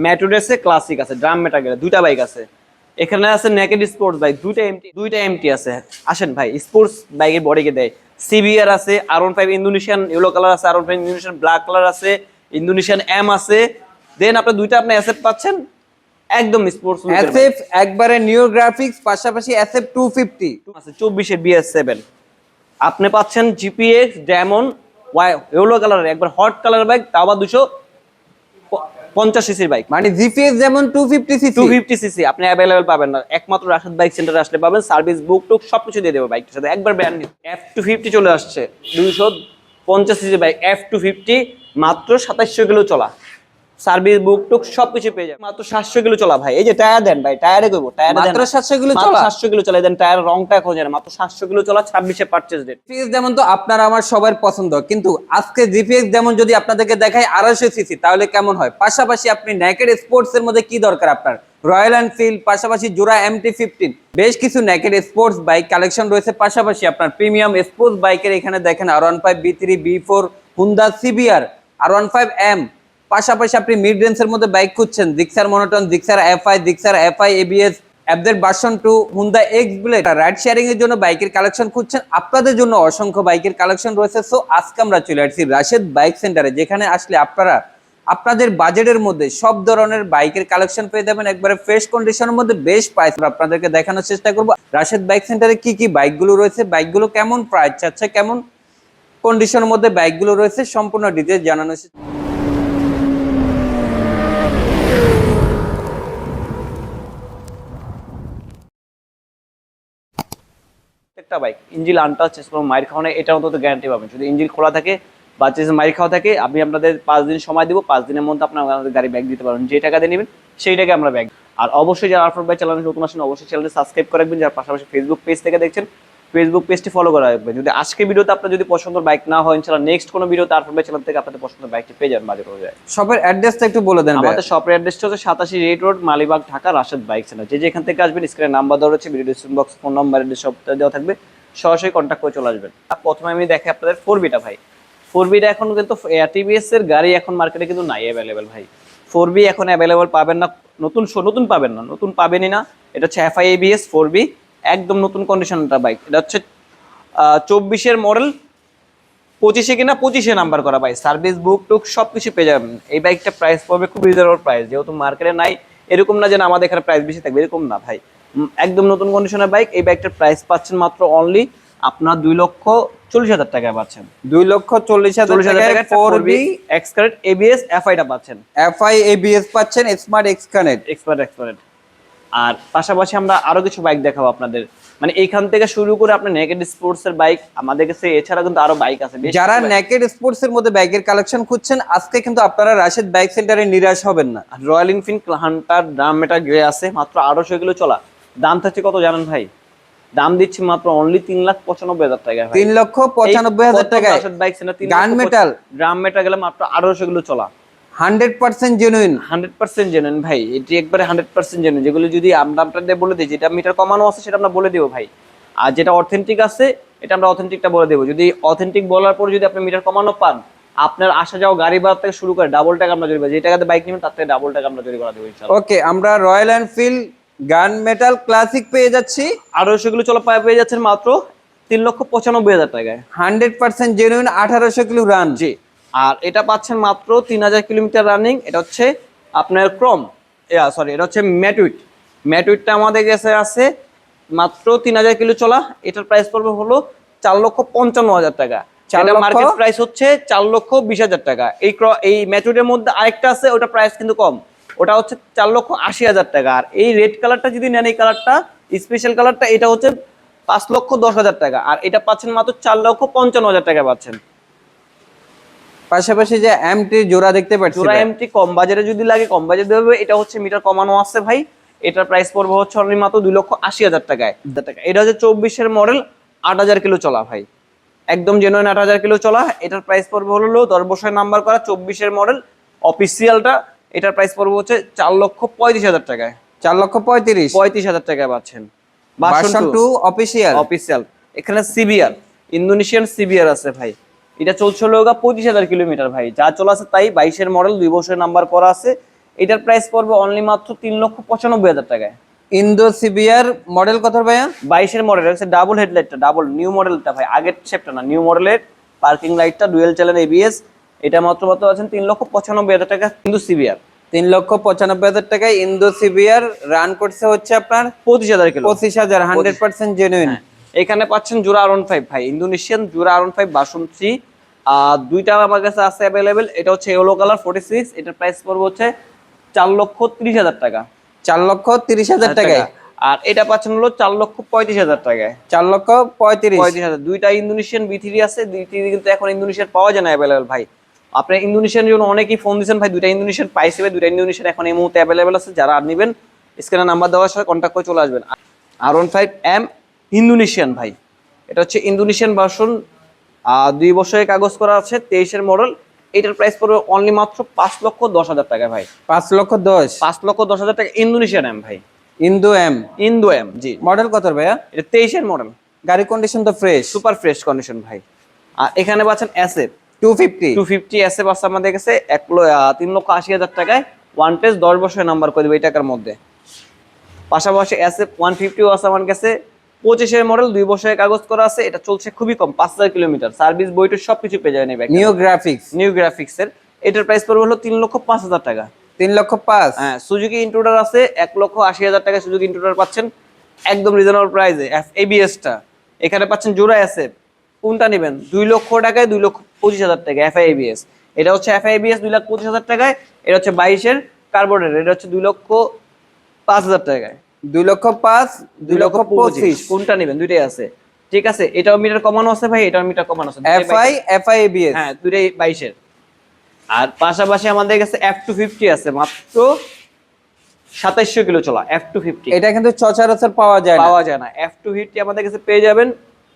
ম্যাটুড আছে, ক্লাসিক আছে, ড্রাম মেটা গেলে দুইটা বাইক আছে। এখানে আছে নেকেড স্পোর্টস বাইক, দুইটা এমটি আছে। আসেন ভাই, স্পোর্টস বাইকের বডিকে দেয়। সিবিআর আছে, R15 ইন্দোনেশিয়ান ইয়েলো কালার আছে, R15 ইন্দোনেশিয়ান ব্ল্যাক কালার আছে, ইন্দোনেশিয়ান এম আছে। দেন আপনি দুইটা আপনি অ্যাসেট পাচ্ছেন একদম স্পোর্টস লুকের বাইক। এসএফ একবারে নিউ গ্রাফিক্স, পাশাপাশি এসএফ 250 আছে 24 এর BS7। আপনি পাচ্ছেন জিপিএক্স ডায়মন্ড ইয়েলো কালারের একবার হট কালার বাইক, তাও আবার 250 সিসির বাইক। মানে জিপিএস যেমন 250 সিসি, 250 সিসি আপনি অ্যাভেলেবল পাবেন না, একমাত্র রাশেদ বাইক সেন্টারে আসলে পাবেন। সার্ভিস বুক টুক সবকিছু দিয়ে দেবো বাইকটার সাথে, একবার ব্র্যান্ড নিউ F250 চলে আসছে, 250 সিসি বাইক F250, মাত্র 2700 কিলো চলা। সার্ভিস বুক টুক সবকিছু পেয়ে যাবে, মাত্র 700 কিলো চলা ভাই। এই যে টায়ার দেন ভাই, টায়ারে কইব টায়ারে দেন মাত্র 700 কিলো চলা, 700 কিলো চলা দেন, টায়ার রংটা খোঁজে না, মাত্র 700 কিলো চলা, 26 এ পারচেজ ডেট। জিপিএস যেমন তো আপনার আমার সবার পছন্দ, কিন্তু আজকে জিপিএস যেমন যদি আপনাদেরকে দেখাই 250 সিসি, তাহলে কেমন হয়? পাশাপাশি আপনি নেকেড স্পোর্টস এর মধ্যে কি দরকার আপনার? রয়্যাল এনফিল্ড, পাশাপাশি জোড়া MT-15, বেশ কিছু নেকেড স্পোর্টস বাইক কালেকশন রয়েছে। পাশাপাশি আপনার প্রিমিয়াম স্পোর্টস বাইকের এখানে দেখেন R15 B3 B4, Honda CBR, R15M। পাশাপাশি আপনি মিড রেঞ্জের মধ্যে বাইক খুঁজছেন, Gixxer monotone, Gixxer FI, Gixxer FI ABS, অ্যাপদের version 2, Honda X Blade, ride sharing এর জন্য বাইকের কালেকশন খুঁজছেন, আপনাদের জন্য অসংখ্য বাইকের কালেকশন রয়েছে। সো আজকে আমরা চলে আসছি রাশেদ বাইক সেন্টারে, যেখানে আসলে আপনারা আপনাদের বাজেটের মধ্যে সব ধরনের বাইকের কালেকশন পেয়ে যাবেন একবারে ফ্রেশ কন্ডিশনের মধ্যে। বেশ প্রাইস আপনাদেরকে দেখানোর চেষ্টা করব রাশেদ বাইক সেন্টারে কি কি বাইকগুলো রয়েছে, বাইকগুলো কেমন প্রাইস চাচ্ছে, কেমন কন্ডিশনের মধ্যে বাইকগুলো রয়েছে, সম্পূর্ণ ডিটেইলস জানানোর একটা বাইক ইঞ্জিন আনটাচ কোনো মাইর খাওয়া নেই, এটা অন্তত গ্যারান্টি পাবেন। যদি ইঞ্জিন খোলা থাকে বা মাইর খাওয়া থাকে, আমি আপনাদের 5 দিন সময় দিব, 5 দিনের মধ্যে আপনার আমাদের গাড়ি ব্যাগ দিতে পারবেন। যে টাকা দিয়ে নেবেন সেই টাকা আমরা ব্যাগ। আর অবশ্যই যারা আরফান ভাই চ্যানেল নতুন আসেন, অবশ্যই চ্যানেলটি সাবস্ক্রাইব করে রাখবেন। যার পাশাপাশি ফেসবুক পেজ থেকে দেখছেন, ফেসবুক পেজটি ফলো করা রাখবেন। যদি আজকে ভিডিওতে আপনার যদি পছন্দের বাইক না হয়, ইনশাআল্লাহ নেক্সট কোনো ভিডিওতে আরফান ভাই চ্যানেল থেকে আপনাদের পছন্দের বাইকটি পেয়ে যাবেন বাজেট অনুযায়ী। শপের অ্যাড্রেসটা একটু বলে দেন। আমাদের শপের অ্যাড্রেসটা হচ্ছে 87 red road, Malibagh, Dhaka, Rashed bike centre. যে যেখান থেকে আসবেন স্ক্রিনে নাম্বার দেওয়া রয়েছে, video description box phone number address সব দেওয়া থাকবে, সরাসরি কন্ট্যাক্ট করে চলে আসবেন। প্রথমে আমি দেখে আপনাদের 4বিটা ভাই। 4বিটা এখন কিন্তু টিভিএস এর গাড়ি এখন মার্কেটে কিন্তু নাই অ্যাভেলেবেল ভাই। 4বি এখন অ্যাভেলেবেল পাবেন না, নতুন পাবেন না, নতুন পাবেনই না। এটা হচ্ছে FI ABS 4বি, একদম নতুন কন্ডিশনটা বাইক। এটা হচ্ছে 24 এর মডেল, 25-এ কিনা 25-এ নাম্বার করা ভাই। সার্ভিস বুক টুক সবকিছু পেয়ে যাবেন। এই বাইকটা প্রাইস পড়বে খুব রিজনেবল প্রাইস, যেহেতু মার্কেটে নাই। এরকম না যে আমাদের এখানে প্রাইস বেশি থাকবে, এরকম না ভাই। একদম নতুন কন্ডিশনের বাইক। এই বাইকটার প্রাইস পাচ্ছেন মাত্র অনলি আপনার 2,40,000 টাকায় পাচ্ছেন। 2,40,000 টাকায় 4বি এক্স কানেক্ট ABS FI-টা পাচ্ছেন, FI ABS পাচ্ছেন, স্মার্ট এক্স কানেক্ট। আর পাশাপাশি আমরা আরো কিছু বাইক দেখাবো আপনাদের, মানে এইখান থেকে শুরু করে আপনার নেকেড স্পোর্টস এর বাইক আমাদের কাছে, এছাড়া কিন্তু আরো বাইক আছে। যারা নেকেড স্পোর্টস এর মধ্যে বাইকের কালেকশন খুঁজছেন, আজকে কিন্তু আপনারা রাশেদ বাইক সেন্টারে নিরাশ হবেন না। রয়্যাল এনফিল্ড হান্টার ড্রাম মেটা গ্রে আছে, মাত্র 800 কিলো চলা। দাম থাকছে কত জানেন ভাই? দাম দিচ্ছি মাত্র অনলি 3,95,000 টাকা। 3,95,000 টাকায় Rashed bike centre. Gun metal drum মেটা গেলে মাত্র 800 কিলো চলা, 100% জেনুইন। 100% জেনুইন ভাই, এটি একবারে 100% জেনুইন। যেগুলো যদি আমরা আপনাদের বলে দিই, যেটা মিটার কমানো আছে সেটা আমরা বলে দেবো ভাই, আর যেটা অথেন্টিক আছে এটা আমরা অথেন্টিকটা বলে দেবো। যদি অথেন্টিক বলার পর যদি আপনি মিটার কমানো পান, আপনার আসা যাওয়া গাড়ি ভাড়া থেকে শুরু করে ডাবল টাকা আমরা জরিমানা, যে টাকাতে বাইক নেবেন তার থেকে ডাবল টাকা আমরা জরিমানা দেবো ইনশাআল্লাহ। ওকে, আমরা রয়্যাল এনফিল্ড গান মেটাল ক্লাসিক পেয়ে যাচ্ছি 800 কিলো চলা পেয়ে যাচ্ছেন মাত্র 3,95,000 টাকায়, 100% জেনুইন, 1800 কিলো রান। জি। আর এটা পাচ্ছেন মাত্র 3000 কিলোমিটার রানিং। এটা হচ্ছে আপনার ক্রোম, এটা হচ্ছে ম্যাটুইটটা আমাদের কাছে আছে মাত্র 3000 কিলো চলা। এটার প্রাইস পড়বে হলো 4,55,000 টাকা। মার্কেট প্রাইস হচ্ছে 4,20,000 টাকা। এই ম্যাটুইটের মধ্যে আরেকটা আছে, ওটা প্রাইস কিন্তু কম, ওটা হচ্ছে 4,80,000 টাকা। আর এই রেড কালারটা যদি নেন, এই কালারটা স্পেশাল কালারটা, এটা হচ্ছে 5,10,000 টাকা। আর এটা পাচ্ছেন মাত্র 4,55,000 টাকা পাচ্ছেন। পাশাপাশি যে এমটি জোড়া দেখতে পাচ্ছি, জোড়া এমটি কম বাজারে যদি লাগে কম বাজারে দেবে। এটা হচ্ছে মিটার কমানো আছে ভাই, এটার প্রাইস পড়বে হচ্ছে অনলি মাত্র 2,80,000 টাকায়। এটা হচ্ছে 24-এর মডেল, 8,000 কিলো চলা ভাই, একদম জেনুইন 8,000 কিলো চলা। এটার প্রাইস পড়বে হলো 10 বছরের নাম্বার করা 24-এর মডেল অফিসিয়ালটা। এটার প্রাইস পড়বে হচ্ছে 4,35,000 টাকায়, 4,35,000 টাকায় পাচ্ছেন। Version 2 official. এখানে সিবিআর, ইন্দোনেশিয়ান সিবিআর আছে ভাই। এটা চলছে হলো 25,000 কিলোমিটার ভাই, যা চলা আছে তাই। 22-এর মডেল, 2 বছরের নাম্বার করা আছে। এটার প্রাইস পড়বে অনলি মাত্র 3,95,000 টাকায়। ইন্দো সিবিআর মডেল কত ভাইয়া? 22-এর মডেল হচ্ছে ডাবল হেডলাইটটা, ডাবল নিউ মডেলটা ভাই, আগের শেপটা না, নিউ মডেলের পার্কিং লাইটটা, ডুয়েল চ্যানেল এবিএস। এটা মাত্র আছেন 3,95,000 টাকা কিন্তু সিবিআর। 3,95,000 টাকায় ইন্দো সিবিআর রান করছে হচ্ছে আপনার 25,000 কিলো। 25,000, 100% জেনুইন। এখানে পাচ্ছেন জোড়া R15 ভাই, ইন্দোনেশিয়ান জোড়া R15 ভার্সন 3। দুইটা আমার কাছে আছে অ্যাভেলেবেল। এটা হচ্ছে ইয়েলো কালার 46, এটার প্রাইস পড়বে হচ্ছে 4,30,000 টাকা। 4,30,000 টাকায়। আর এটা পাচ্ছেন হলো 4,35,000 টাকায়। 4,35,000। দুইটা ইন্দোনেশিয়ান B3 আছে, B3 কিন্তু এখন ইন্দোনেশিয়ার পাওয়া যায় না অ্যাভেলেবেল ভাই। আপনি ইন্দোনেশিয়ান জন্য অনেকেই ফোন দিয়েছেন ভাই, দুইটা ইন্দোনেশিয়ান পাইছে, দুইটা ইন্দোনেশিয়ান এখন এই মুহূর্তে অ্যাভেলেবেল আছে। যারা আর নেবেন স্ক্রিনে নাম্বার দেওয়ার সাথে কন্ট্যাক্ট করে চলে আসবেন। R15M ইন্দোনেশিয়ান ভাই, এটা হচ্ছে ইন্দোনেশিয়ান ভার্সন, 2 বছরের কাগজ করা আছে, 23-এর মডেল। এটার প্রাইস পড়বে অনলি মাত্র 5,10,000 টাকা ভাই। 5,10,000। 5,10,000 টাকা ইন্দোনেশিয়ান এম ভাই। ইন্দো এম জি। মডেল কত ভাইয়া? এটা 23-এর মডেল। গাড়ি কন্ডিশন তো ফ্রেশ, সুপার ফ্রেশ কন্ডিশন ভাই। আর এখানে পাচ্ছেন SF 250 SF আছে আমাদের কাছে 3,80,000 টাকায়। ওয়ান টেস্ট 10 বছরের নাম্বার করে দেবে এই টাকার মধ্যে। পাশাপাশি SF 150 আছে আমার কাছে, 25-এর মডেল, 2 বছরের কাগজ করা আছে। এটা চলছে খুবই কম, 5,000 কিলোমিটার। সার্ভিস বইটা সবকিছু পেয়ে যাবেন এই ব্যাগ। নিউ গ্রাফিক্সের। এটার প্রাইস পড়বে হলো 3,05,000 টাকা। 3,05,000। হ্যাঁ, সুজুকি ইন্ট্রুডার আছে 1,80,000 টাকায়। সুজুকি ইন্ট্রুডার পাচ্ছেন একদম রিজনেবল প্রাইসে। ABS টা এখানে পাচ্ছেন জোড়া SF। কোনটা নেবেন? 2 লক্ষ টাকায়, 2,25,000 টাকা FI ABS। এটা হচ্ছে FI ABS 2,25,000 টাকায়। এটা হচ্ছে 22-এর কার্বোরেটর, এটা হচ্ছে 2,05,000 টাকায়। 2,05,000, 2,25,000। কোনটা নেবেন? দুইটাই আছে, ঠিক আছে। এটাও মিটার কমানো আছে ভাই, এটাও মিটার কমানো আছে, FI ABS। হ্যাঁ, দুইটাই 22-এর। আর পাশাপাশি আমাদের কাছে F250 আছে, মাত্র 2700 কিলো চলা F250। এটা কিন্তু সচরাচর পাওয়া যায় না। F250 আমাদের কাছে পেয়ে যাবেন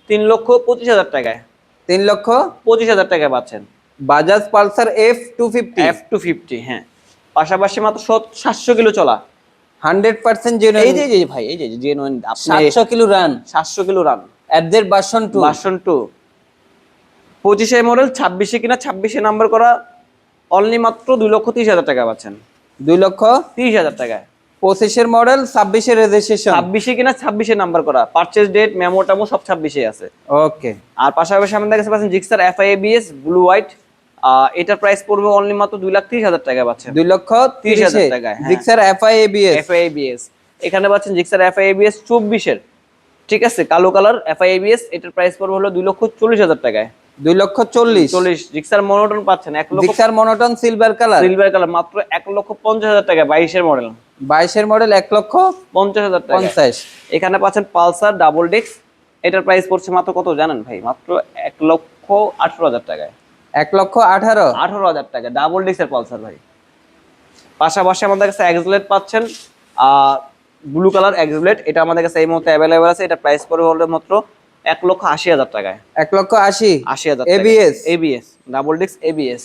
3,25,000 টাকায়। 3,25,000 টাকায় পাচ্ছেন বাজাজ পালসার F250। হ্যাঁ, পাশাপাশি মাত্র 700 কিলো চলা 100% জেনুইন। এই যে ভাই, এই যে genuine, 700 kilo run. 700 kilo run. এদের ভার্সন 2। 25-এর মডেল, 26-এ কিনা, 26-এ নাম্বার করা, অনলি মাত্র 2,30,000 টাকা পাচ্ছেন। 2,30,000 টাকায়। 25-এর মডেল, 26-এর রেজিস্ট্রেশন। 26-এ কিনা, 26-এ নাম্বার করা, পারচেজ ডেট, মেমো টামো সব 26-এ আছে। ওকে। আর পাশাপাশি আমাদের কাছে পাচ্ছেন Gixxer FI ABS blue white. এটার প্রাইস পড়বে অনলি মাত্র 2,30,000 টাকা পাচ্ছেন। 2,30,000 টাকায় জিক্সার FI ABS। এখানে পাচ্ছেন জিক্সার FI ABS 24-এর, ঠিক আছে, কালো কালার FI ABS। এটার প্রাইস পড়বে হলো 2,40,000 টাকায়। 2,40,000। জিক্সার মনোটন পাচ্ছেন 1 লক্ষ। জিক্সার মনোটন সিলভার কালার মাত্র 1,50,000 টাকা। 22-এর মডেল। 22-এর মডেল 1,50,000 টাকা। 1,50,000। এখানে পাচ্ছেন পালসার ডাবল ডিস্ক। এটার প্রাইস পড়ছে মাত্র কত জানেন ভাই? মাত্র 1,18,000 টাকায়। 1,18,000 টাকা ডাবল ডিস্কের পালসার ভাই। পাশাপাশি আমাদের কাছে এক্সব্লেড পাচ্ছেন, ব্লু কালার এক্সব্লেড। এটা আমাদের কাছে এই মুহূর্তে অ্যাভেলেবল আছে। এটা প্রাইস পড়বে হলো মাত্র 1,80,000 টাকায়। 1,80,000 ABS ডাবল ডিস্ক ABS।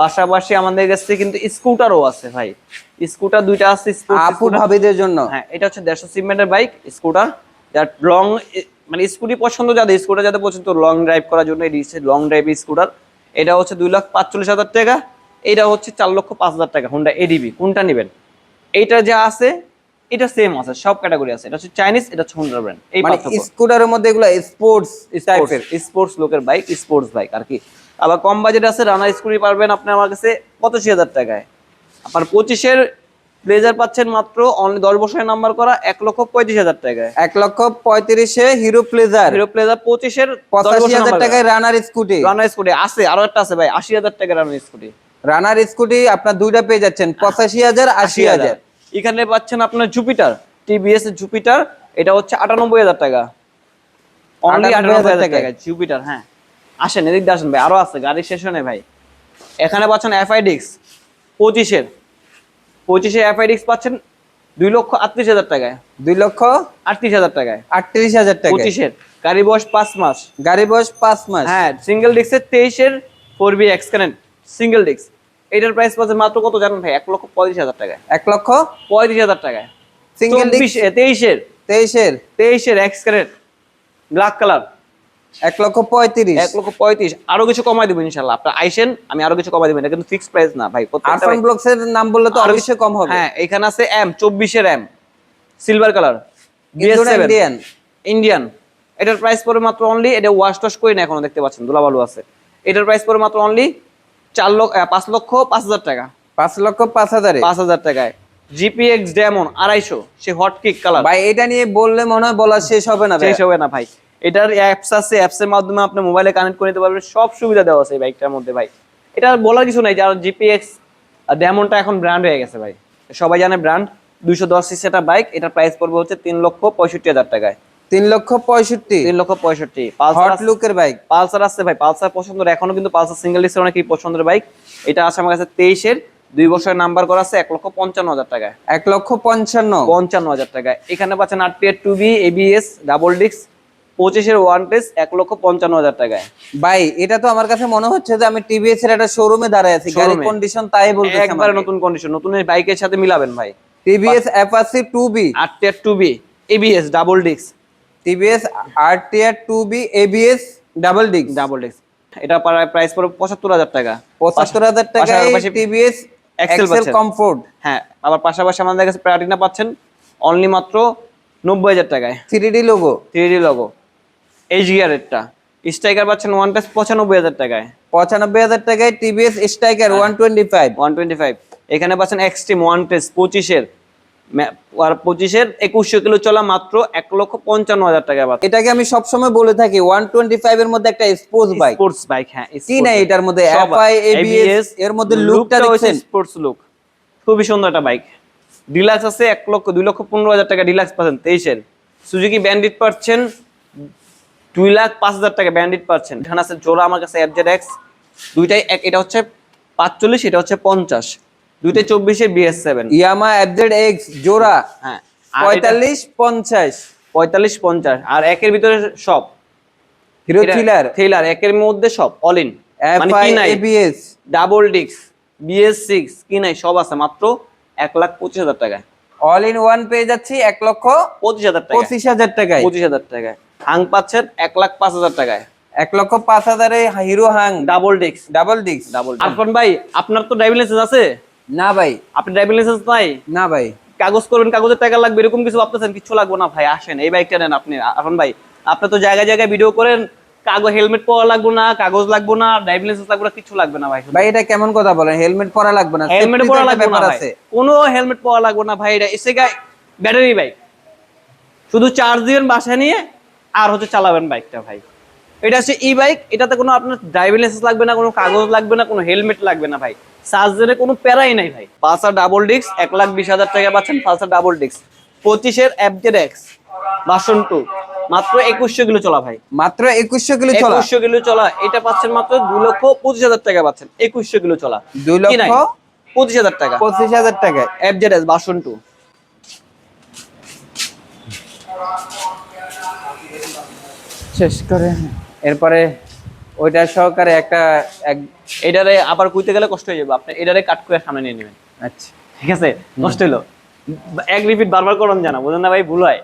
পাশাপাশি আমাদের কাছে কিন্তু স্কুটারও আছে ভাই। স্কুটার দুইটা আছে, আপু ভাবিদের জন্য। হ্যাঁ, এটা হচ্ছে 150 সিমেন্টের বাইক স্কুটার, যার লং, মানে স্কুটি পছন্দ যাদের, স্কুটার যাদের পছন্দ, লং ড্রাইভ করার জন্য এটি লং ড্রাইভ স্কুটার। এটা হচ্ছে 2,45,000 টাকা। এটা হচ্ছে 4,05,000 টাকা। Honda ADV। কোনটা নেবেন? এইটা যা আছে এটা সেম আছে, সব ক্যাটাগরি আছে। এটা হচ্ছে চাইনিজ, এটা হচ্ছে হোন্ডা ব্র্যান্ড। এই মানে পার্থক্য। স্কুটারের মধ্যে এগুলো স্পোর্টস টাইপের, স্পোর্টস লোকের বাইক, স্পোর্টস বাইক আর কি। আবার কম বাজেট আছে, রানার স্কুটি পারবেন আপনি আমার কাছে 85,000 টাকায়। আপনার 25-এর ব্লেজার পাচ্ছেন মাত্র অনলি 10 বছরের নাম্বার করা 1,35,000 টাকায়। 1,35,000 হিরো প্লেজার। 25-এর 85,000 টাকায় রানার স্কুটি। আছে, আরো একটা আছে ভাই, 80,000 টাকা রানার স্কুটি। রানার স্কুটি আপনার দুইটা পেয়ে যাচ্ছেন, 85,000, 80,000। এখানে পাচ্ছেন আপনার জুপিটার, TVS এর জুপিটার। এটা হচ্ছে 98,000 টাকা। অনলি 98,000 টাকা জুপিটার। হ্যাঁ, আসেন এদিক দিয়ে আসেন ভাই, আরো আছে, গাড়ি শেষ হয় না ভাই। এখানে পাচ্ছেন FIDX 25-এর FIDX পাচ্ছেন 2,38,000 টাকায়। 2,38,000 টাকায়। 38,000 টাকা। 25-এর গাড়ি বয়স 5 মাস। হ্যাঁ, সিঙ্গেল ডিস্কের 23-এর 4B এক্সকারেন্ট সিঙ্গেল ডিস্ক। এটার প্রাইস পাচ্ছেন মাত্র কত জানেন ভাই? 1,35,000 টাকায়। 1,35,000 টাকায় সিঙ্গেল ডিস্ক। 23-এর এক্সকারেন্ট ব্ল্যাক কালার 1,35,000 1,35,000 আরো কিছু কমাই দেবো ইনশাল্লাহ। আপনার আইসেন, আমি আরো কিছু কমাই দেবো, এটা কিন্তু ফিক্সড প্রাইস না ভাই। প্রত্যেকটা আরফান ব্লগস এর নাম বললে তো আরো কিছু কম হবে। হ্যাঁ, এখানে আছে M 24 M silver colour Indian Indian. এটার প্রাইস পড়ে মাত্র অনলি, এটা ওয়াশ টশ করি না এখনো, দেখতে পাচ্ছেন ধুলাবালু আছে। এটার প্রাইস পড়ে মাত্র অনলি 5,05,000 টাকা। 5,05,000 5,000 টাকায় জিপিএক্স ডেমন 250, সে হট কিক কালার ভাই। এটা নিয়ে বললে মনে হয় বলা শেষ হবে না ভাই। শেষ হবে না ভাই। এটার অ্যাপস আছে, অ্যাপস এর মাধ্যমে আপনি মোবাইলে কানেক্ট করে নিতে পারবেন, সব সুবিধা দেওয়া আছে এই বাইকটার মধ্যে ভাই। এটা বলার কিছু নাই, যার জিপিএক্স ডেমনটা এখন ব্র্যান্ড হয়ে গেছে ভাই, সবাই জানে ব্র্যান্ড। 210 সিসি একটা বাইক, এটার প্রাইস পড়বে হচ্ছে 3,65,000 টাকায়। 3,65,000 3,65,000 হট পালসার লুকের বাইক। পালসার আছে ভাই, পালসার পছন্দের, এখনো কিন্তু পালসার সিঙ্গেল ডিস্কের অনেকই পছন্দের বাইক। এটা আছে আমার কাছে 23 এর 2 বছরের নাম্বার করা আছে, 1,55,000 টাকায়। 1,55,000 55,000 টাকায় এখানে পাচ্ছেন আরটিআর 2বি এবিএস ডাবল ডিস্ক 25 এর ওয়ান টেস 1,55,000 টাকায়। ভাই এটা তো আমার কাছে মনে হচ্ছে যে আমি টিভিএস এর একটা শোরুমে দাঁড়ায় আছি, গাড়ির Showroom-এ। কন্ডিশন তাই বলতেছে একবারে নতুন কন্ডিশন, নতুন বাইকের সাথে মিলাবেন ভাই। টিভিএস অ্যাপাচি 2বি, আরটিআর 2বি ABS double disc, TVS RTR 2বি ABS double disc. Double disc. এটা প্রাইস পড়বে 75,000 টাকা। 75,000 টাকায় পাশাপাশি টিভিএস এক্সেল এক্সেল পাচ্ছেন। কমফোর্ট। হ্যাঁ, আবার পাশাপাশি আমাদের কাছে প্লাটিনা পাচ্ছেন অনলি মাত্র 90,000 টাকায়। 3D logo, 3D logo H গিয়ারেরটা। স্ট্রাইকার পাচ্ছেন ওয়ান টেস 95,000 টাকায়। 95,000 টাকায় টিভিএস স্ট্রাইকার 125। 125 এখানে পাচ্ছেন এক্সট্রিম ওয়ান টেস 25 এর আর 25 এর 2100 কিলো চলা মাত্র 1,55,000 টাকা পাচ্ছেন। এটাকে আমি সবসময় বলে থাকি 125 এর মধ্যে একটা স্পোর্টস বাইক। স্পোর্টস বাইক, হ্যাঁ কি নাই এটার মধ্যে এফআই এবিএস, এর মধ্যে লুকটা দেখছেন, স্পোর্টস লুক খুবই সুন্দর একটা বাইক। ডিলাক্স আছে 2,15,000 টাকা ডিলাক্স পাচ্ছেন 23 এর। সুজুকি ব্যান্ডিট পাচ্ছেন 2,05,000 টাকা ব্যান্ডিট পাচ্ছেন। এখানে আছে জোড়া আমার কাছে এফজেড এক্স, দুইটাই এক, এটা হচ্ছে 45, এটা হচ্ছে 50, দুইটাই 24 এর BS7। ইয়ামা এফজেড এক্স জোড়া হ্যাঁ 45-50, 45-50 আর একের ভিতরে সব হিরো থ্রিলার, থ্রিলার একের মধ্যে সব অল ইন, মানে এফআই কি নাই এবিএস ডাবল ডিস্ক BS6 কি নাই সব আছে মাত্র 1,25,000 টাকায়। অল ইন ওয়ান পেয়ে যাচ্ছি 1,25,000 টাকা, 1,25,000 টাকায়। 25,000 টাকায়। হাং পাচ্ছেন 1,05,000 টাকায়। 1,05,000 এ hero Hang double disc double disk. Arfan ভাই, আপনার তো ড্রাইভিং লাইসেন্স আছে? না ভাই, আপনি ড্রাইভিং লাইসেন্স নাই? না ভাই। কাগজ করবেন, কাগজের টাকা লাগবে এরকম কিছু ভাবতেছেন? কিছু লাগবে না ভাই, আসেন এই বাইকটা নেন আপনি। আরফান ভাই, আপনি তো জায়গায় জায়গায় ভিডিও করেন, কাগজ হেলমেট পরা লাগবে না, কাগজ লাগবে না, ড্রাইভিং লাইসেন্স লাগবে না, কিছু লাগবে না ভাই। ভাই এটা কেমন কথা বলেন? হেলমেট পরা লাগবে না, হেলমেট safety পরা তো একটা লাগবে না ব্যাপার ভাই, আছে। কোনো হেলমেট পরা লাগবে না ভাই। এটা এসে ব্যাটারি বাইক, শুধু চার্জ দিবেন বাসায় নিয়ে আর হচ্ছে চালাবেন বাইকটা ভাই। এটা হচ্ছে ই বাইক, এটাতে কোনো আপনার ড্রাইভিং লাইসেন্স লাগবে না, কোনো কাগজ লাগবে না, কোনো হেলমেট লাগবে না ভাই, চার্জারে কোনো প্যারাই নাই ভাই। পালসার ডাবল ডিস্ক 1,20,000 টাকা পাচ্ছেন। পালসার ডাবল ডিস্ক 25 এর এফজেড এক্স ভার্সন 2 মাত্র 2,100 কিলো চলা ভাই, মাত্র 2,100 কিলো চলা। 2,100 কিলো চলা। এটা পাচ্ছেন মাত্র 2,25,000 টাকা পাচ্ছেন, 2,100 কিলো চলা। 2,25,000 টাকা 25,000 টাকায় এফজেড এক্স ভার্সন 2। শেষ করে এরপরে ওইটা সহকারে একটা এটারে আবার কইতে গেলে কষ্ট হয়ে যাবে, আপনি এটারে কাট করে সামনে নিয়ে নেবেন। আচ্ছা, ঠিক আছে, কষ্ট হলো এক রিপিট বারবার করুন জানা, বুঝেন না ভাই, ভুল হয়।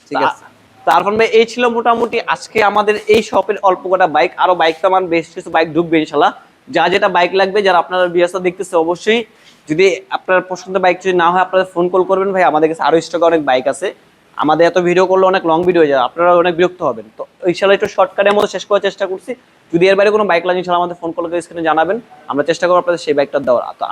ঠিক আছে। তারপর ভাই এই ছিল মোটামুটি আজকে আমাদের এই শপের অল্প কটা বাইক। আরো বাইক তো আমার বেশ কিছু বাইক ঢুকবে ইনশাল্লাহ। যা যেটা বাইক লাগবে, যারা আপনারা ভিডিওটা দেখতেছে অবশ্যই যদি আপনার পছন্দের বাইক যদি না হয় আপনারা ফোন কল করবেন ভাই। আমাদের কাছে আরো স্টক অনেক বাইক আছে, আমাদের এত ভিডিও করলে অনেক লং ভিডিও হয়ে যায়, আপনারা অনেক বিরক্ত হবেন। তো ইনশাল্লাহ একটু শর্টকাটের মধ্যে শেষ করার চেষ্টা করছি। যদি এর বাইরে কোনো বাইক লাগে ইনশাল্লাহ আমাদের ফোন কল করে স্ক্রিনে জানাবেন, আমরা চেষ্টা করবো আপনাদের সেই বাইকটা দেওয়ার। তো